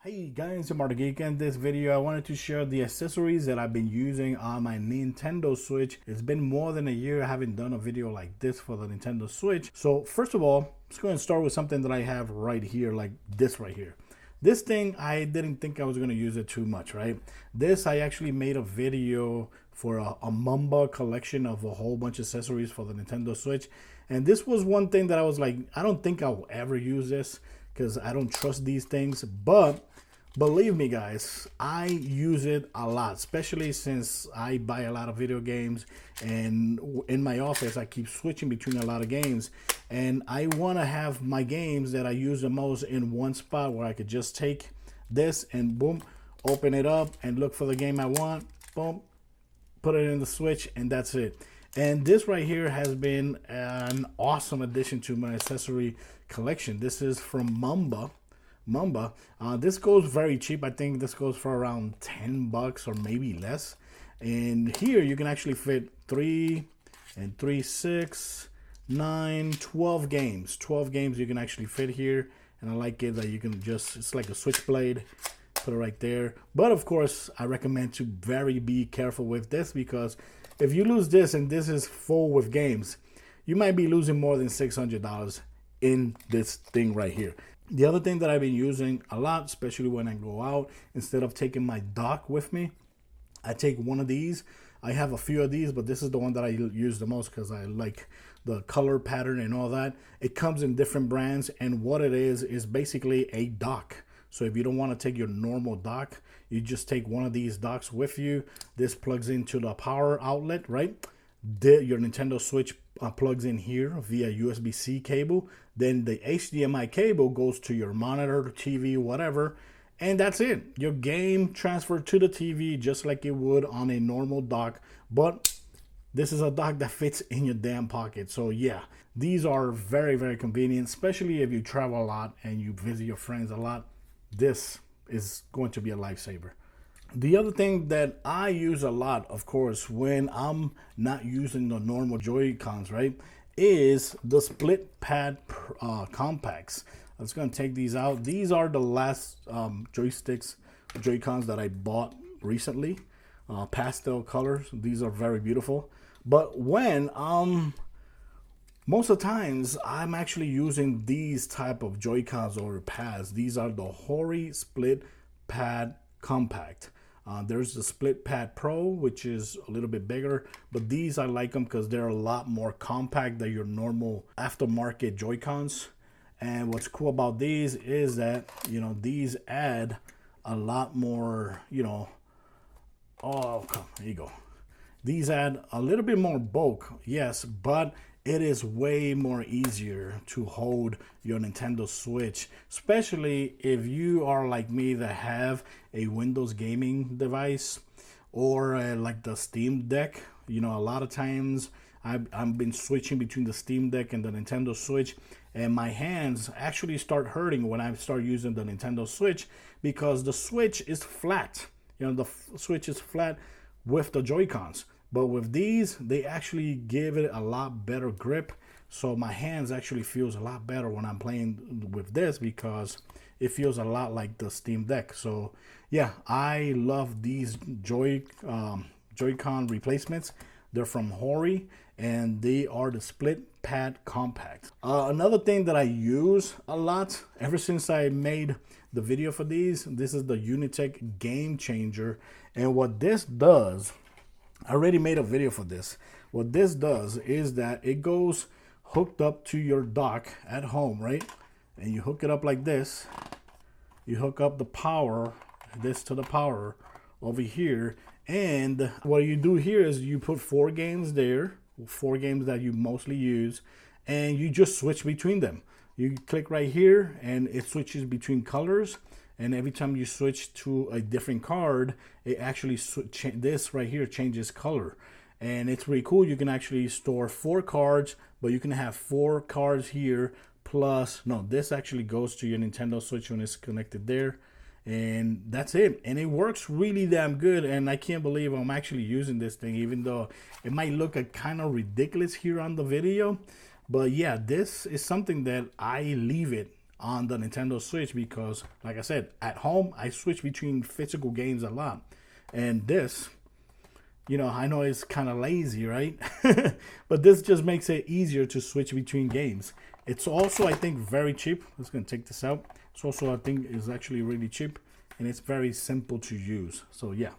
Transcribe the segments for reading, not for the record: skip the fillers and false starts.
Hey guys, I'm Marta Geek. In this video I wanted to share the accessories that I've been using on my Nintendo Switch. It's been more than a year I haven't done a video like this for the Nintendo Switch. So first of all, let's go and start with something that I have right here, like this right here. This thing, I didn't think I was going to use it too much, right? This, I actually made a video for a Mumba collection of a whole bunch of accessories for the Nintendo Switch. And this was one thing that I was like, I don't think I'll ever use this because I don't trust these things. But believe me guys, I use it a lot, especially since I buy a lot of video games, and in my office I keep switching between a lot of games, and I want to have my games that I use the most in one spot where I could just take this and boom, open it up and look for the game I want, boom, put it in the Switch, and that's it. And this right here has been an awesome addition to my accessory collection. This is from Mumba. This goes very cheap. I think this goes for around 10 bucks or maybe less. And here you can actually fit 3 and 3, 6, 9, 12 games. 12 games you can actually fit here. And I like it that you can just, it's like a switchblade, put it right there. But of course, I recommend to be careful with this, because if you lose this and this is full with games, you might be losing more than $600 in this thing right here. The other thing that I've been using a lot, especially when I go out, instead of taking my dock with me, I take one of these. I have a few of these, but this is the one that I use the most because I like the color pattern and all that. It comes in different brands, and what it is basically a dock. So if you don't want to take your normal dock, you just take one of these docks with you. This plugs into the power outlet, right? Your Nintendo Switch plugs in here via USB-C cable. Then the HDMI cable goes to your monitor, TV, whatever, and that's it. Your game transferred to the TV just like it would on a normal dock, but this is a dock that fits in your damn pocket. So yeah, these are very, very convenient, especially if you travel a lot and you visit your friends a lot. This is going to be a lifesaver. The other thing that I use a lot, of course, when I'm not using the normal Joy-Cons, right, is the split pad compacts. I'm just going to take these out. These are the last Joy-Cons that I bought recently. Pastel colors. These are very beautiful. But when most of the times I'm actually using these type of Joy-Cons or pads. These are the Hori split pad compact. There's the Split Pad Pro, which is a little bit bigger, but these I like them because they're a lot more compact than your normal aftermarket Joy-Cons. And what's cool about these is that, you know, these add a lot more, you know, there you go. These add a little bit more bulk, yes, but it is way more easier to hold your Nintendo Switch, especially if you are like me that have a Windows gaming device or like the Steam Deck. You know, a lot of times I've been switching between the Steam Deck and the Nintendo Switch, and my hands actually start hurting when I start using the Nintendo Switch because the Switch is flat. You know, the Switch is flat with the Joy-Cons. But with these, they actually give it a lot better grip. So my hands actually feels a lot better when I'm playing with this because it feels a lot like the Steam Deck. So yeah, I love these Joy-Con replacements. They're from Hori, and they are the split pad compact. Another thing that I use a lot ever since I made the video for these, this is the Unitek Game Changer. And what this does, I already made a video for this. What this does is that it goes hooked up to your dock at home, right? And you hook it up like this. You hook up the power, this to the power over here. And what you do here is you put 4 games there, 4 games that you mostly use, and you just switch between them. You click right here and it switches between colors. And every time you switch to a different card, it actually this right here changes color. And it's pretty cool. You can actually store 4 cards, but you can have 4 cards here plus, no, this actually goes to your Nintendo Switch when it's connected there. And that's it. And it works really damn good. And I can't believe I'm actually using this thing, even though it might look kind of ridiculous here on the video. But yeah, this is something that I leave it on the Nintendo Switch because, like I said, at home I switch between physical games a lot, and this, you know, I know it's kind of lazy, right? But this just makes it easier to switch between games. It's also, I think, very cheap. I'm just gonna take this out. It's also, I think, is actually really cheap, and it's very simple to use. So yeah.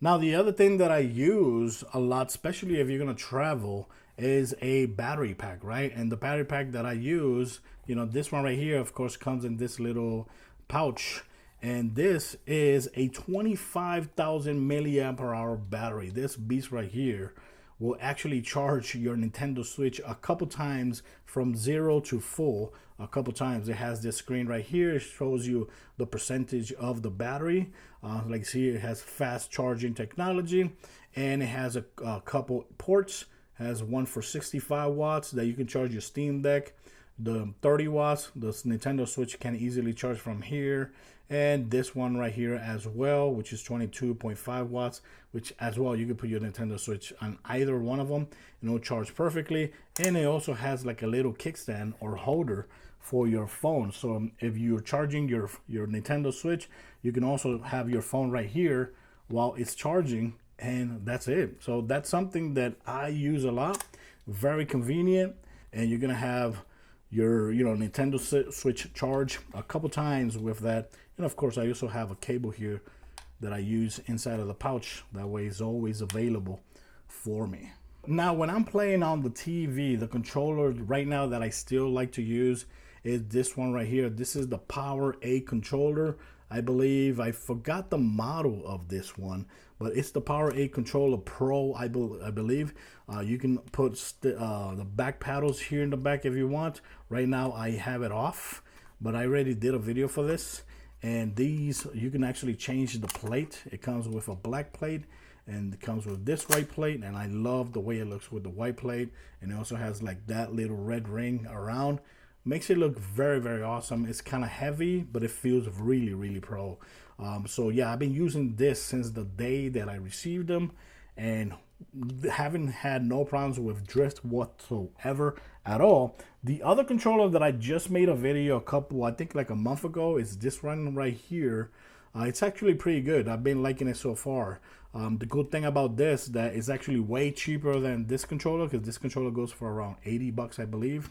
Now the other thing that I use a lot, especially if you're gonna travel, is a battery pack, right? And the battery pack that I use, you know, this one right here, of course, comes in this little pouch, and this is a 25,000 milliamp hour battery. This beast right here will actually charge your Nintendo Switch a couple times from 0 to full. A couple times. It has this screen right here. It shows you the percentage of the battery. Like see, it has fast charging technology, and it has a couple ports. It has one for 65 watts that you can charge your Steam Deck. The 30 watts, the Nintendo Switch can easily charge from here. And this one right here as well, which is 22.5 watts, which as well, you can put your Nintendo Switch on either one of them and it'll charge perfectly. And it also has like a little kickstand or holder for your phone. So if you're charging your Nintendo Switch, you can also have your phone right here while it's charging, and that's it. So that's something that I use a lot. Very convenient, and you're gonna have your Nintendo Switch charge a couple times with that. And of course, I also have a cable here that I use inside of the pouch. That way it's always available for me. Now, when I'm playing on the TV, the controller right now that I still like to use is this one right here. This is the PowerA controller. I believe, I forgot the model of this one, but it's the PowerA Controller Pro, I believe. You can put the back paddles here in the back if you want. Right now I have it off, but I already did a video for this. And these, you can actually change the plate. It comes with a black plate, and it comes with this white plate, and I love the way it looks with the white plate. And it also has like that little red ring around. Makes it look very, very awesome. It's kind of heavy, but it feels really, really pro. So yeah, I've been using this since the day that I received them, and haven't had no problems with drift whatsoever at all. The other controller that I just made a video I think like a month ago, is this one right here. It's actually pretty good. I've been liking it so far. The good thing about this, that is actually way cheaper than this controller, because this controller goes for around 80 bucks, I believe.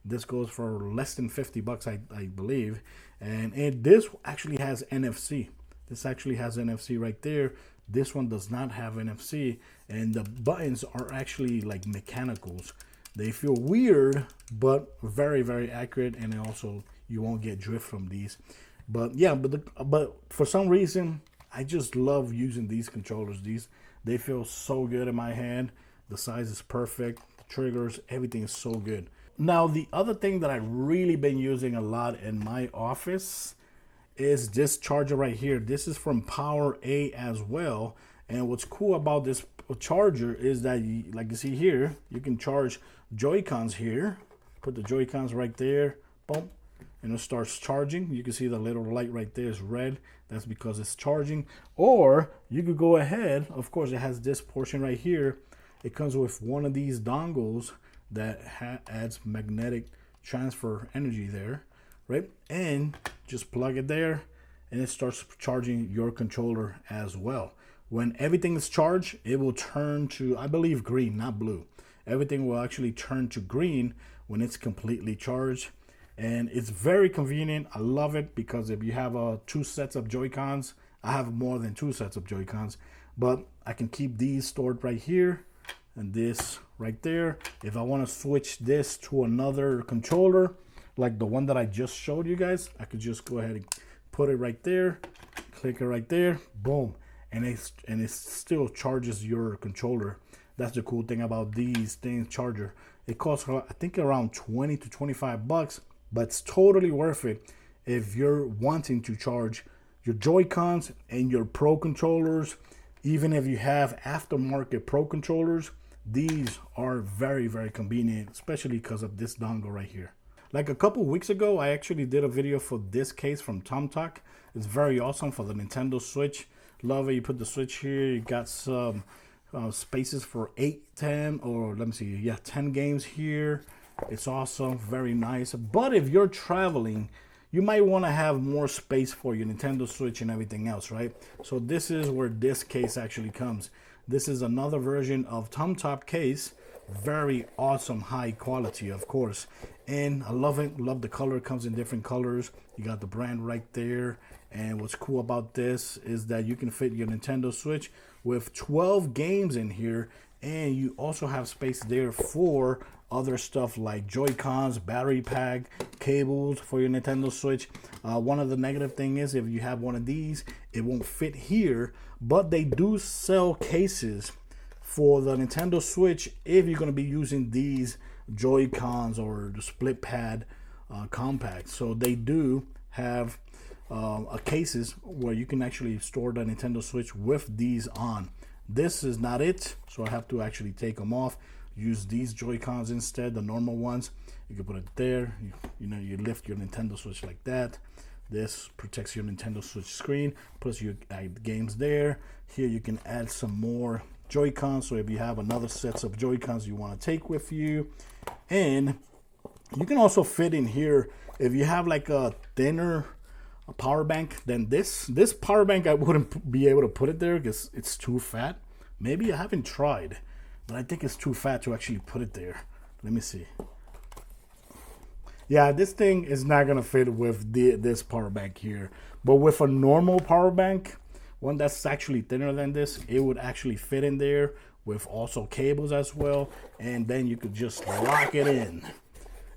This goes for less than 50 bucks, I believe. And this actually has NFC. This actually has NFC right there. This one does not have NFC, and the buttons are actually like mechanicals. They feel weird, but very, very accurate, and also you won't get drift from these. But yeah, but for some reason, I just love using these controllers. They feel so good in my hand. The size is perfect. The triggers, everything is so good. Now, the other thing that I've really been using a lot in my office is this charger right here. This is from PowerA as well. And what's cool about this charger is that, like you see here, you can charge Joy-Cons here. Put the Joy-Cons right there. Boom. And it starts charging. You can see the little light right there is red. That's because it's charging. Or you could go ahead. Of course, it has this portion right here. It comes with one of these dongles that adds magnetic transfer energy there, right? And just plug it there, and it starts charging your controller as well. When everything is charged, it will turn to, I believe, green, not blue. Everything will actually turn to green when it's completely charged. And it's very convenient. I love it, because if you have 2 sets of Joy-Cons, I have more than 2 sets of Joy-Cons, but I can keep these stored right here and this right there. If I want to switch this to another controller, like the one that I just showed you guys, I could just go ahead and put it right there, click it right there, boom, and it still charges your controller. That's the cool thing about these things. Charger, it costs, I think, around 20 to 25 bucks, but it's totally worth it if you're wanting to charge your Joy-Cons and your Pro controllers. Even if you have aftermarket Pro controllers, these are very, very convenient, especially because of this dongle right here. Like a couple weeks ago, I actually did a video for this case from tomtoc. It's very awesome for the Nintendo Switch. Love it. You put the Switch here. You got some spaces for 8, 10, or let me see, yeah, 10 games here. It's awesome, very nice. But if you're traveling you might want to have more space for your Nintendo Switch and everything else, right? So this is where this case actually comes. This is another version of tomtoc case. Very awesome, high quality, of course. And I love it. Love the color. It comes in different colors. You got the brand right there. And what's cool about this is that you can fit your Nintendo Switch with 12 games in here. And you also have space there for other stuff like Joy-Cons, battery pack, cables for your Nintendo Switch. One of the negative thing is if you have one of these, it won't fit here. But they do sell cases for the Nintendo Switch if you're going to be using these Joy-Cons or the split pad compact. So they do have cases where you can actually store the Nintendo Switch with these on. This is not it, so I have to actually take them off. Use these Joy-Cons instead, the normal ones. You can put it there. You lift your Nintendo Switch like that. This protects your Nintendo Switch screen. Plus you add games there. Here you can add some more Joy-Cons. So if you have another sets of Joy-Cons you want to take with you, and you can also fit in here if you have like a thinner power bank. Then this power bank I wouldn't be able to put it there because it's too fat. Maybe I haven't tried, but I think it's too fat to actually put it there. Let me see. Yeah, this thing is not gonna fit with this power bank here, but with a normal power bank, one that's actually thinner than this, it would actually fit in there with also cables as well. And then you could just lock it in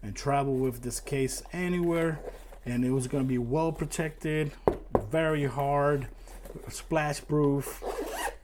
and travel with this case anywhere. And it was going to be well protected, very hard, splash proof,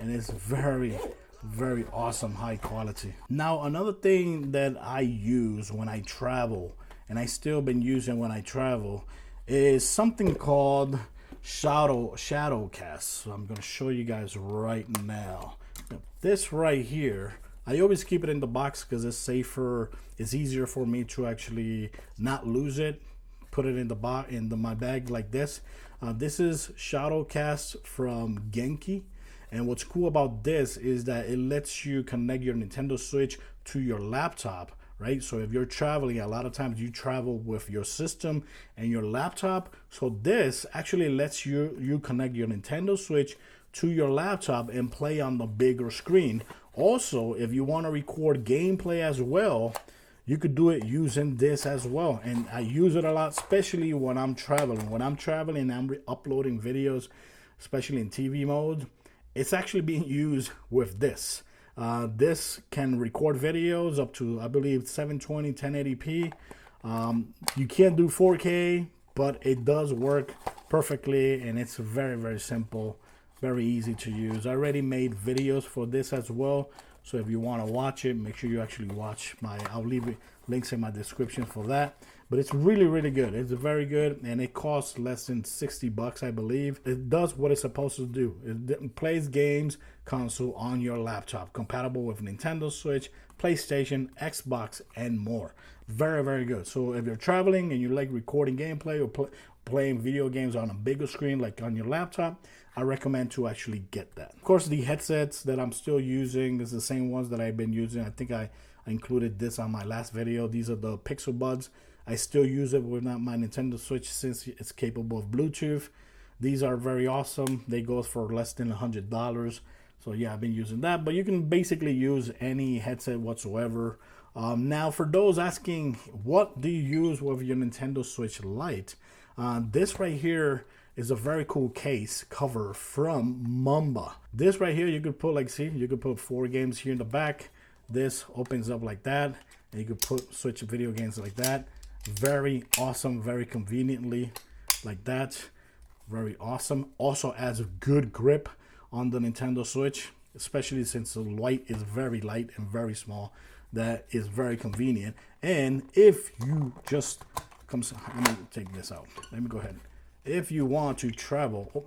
and it's very, very awesome, high quality. Now, another thing that I use when I travel, and I still been using when I travel, is something called GENKI. So I'm going to show you guys right now. This right here, I always keep it in the box because it's safer. It's easier for me to actually not lose it. Put it in the box, my bag like this. This is GENKI from GENKI. And what's cool about this is that it lets you connect your Nintendo Switch to your laptop, right? So if you're traveling, a lot of times you travel with your system and your laptop. So this actually lets you connect your Nintendo Switch to your laptop and play on the bigger screen. Also, if you want to record gameplay as well, you could do it using this as well. And I use it a lot, especially when I'm traveling. When I'm traveling, I'm uploading videos, especially in TV mode. It's actually being used with this. This can record videos up to, I believe, 720, 1080p. You can't do 4K, but it does work perfectly, and it's very, very simple, very easy to use. I already made videos for this as well. So if you want to watch it, make sure you actually watch I'll leave links in my description for that. But it's really, really good. It's very good, and it costs less than 60 bucks, I believe. It does what it's supposed to do. It plays games console on your laptop, compatible with Nintendo Switch, PlayStation, Xbox, and more. Very, very good. So if you're traveling and you like recording gameplay or playing video games on a bigger screen like on your laptop, I recommend to actually get that. Of course, the headsets that I'm still using is the same ones that I've been using. I think I included this on my last video. These are the Pixel Buds. I still use it with my Nintendo Switch since it's capable of Bluetooth. These are very awesome. They go for less than $100. So yeah, I've been using that. But you can basically use any headset whatsoever. Now, for those asking, what do you use with your Nintendo Switch Lite? This right here is a very cool case cover from Mumba. This right here, you could put, like, see, you could put 4 games here in the back. This opens up like that, and you could switch video games like that. Very awesome, very conveniently like that. Very awesome. Also adds good grip on the Nintendo Switch, especially since the Lite is very light and very small. That is very convenient. And if you just let me take this out. Let me go ahead. If you want to travel,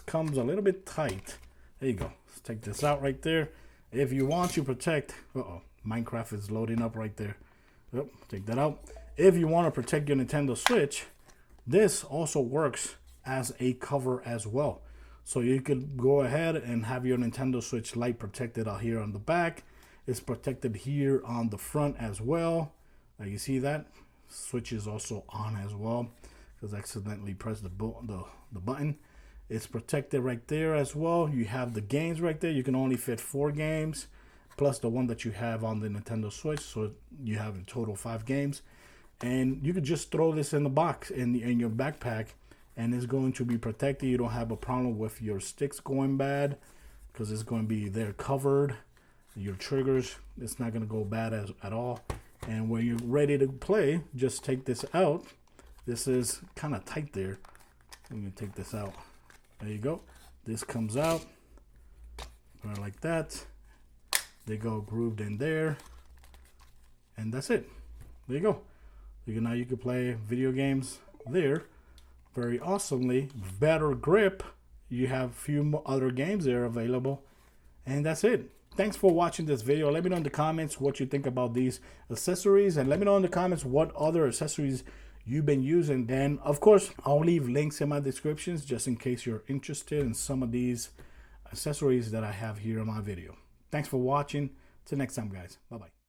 comes a little bit tight. There you go. Let's take this out right there. If you want to protect, Minecraft is loading up right there. Yep, take that out. If you want to protect your Nintendo Switch, this also works as a cover as well. So you could go ahead and have your Nintendo Switch Lite protected out here on the back. It's protected here on the front as well. You see that? Switch is also on as well. because I accidentally pressed the button. It's protected right there as well. You have the games right there. You can only fit 4 games plus the one that you have on the Nintendo Switch, so you have a total 5 games. And you could just throw this in the box in your backpack, and it's going to be protected. You don't have a problem with your sticks going bad because it's going to be there covered. Your triggers, it's not going to go bad at all. And when you're ready to play, just take this out. This is kind of tight there. Let me take this out. There you go. This comes out right like that. They go grooved in there, and that's it. There you go. Now you can play video games there very awesomely. Better grip. You have a few other games there available, and that's it. Thanks for watching this video. Let me know in the comments what you think about these accessories, and let me know in the comments what other accessories you've been using. And of course, I'll leave links in my descriptions just in case you're interested in some of these accessories that I have here in my video. Thanks for watching. Till next time, guys. Bye-bye.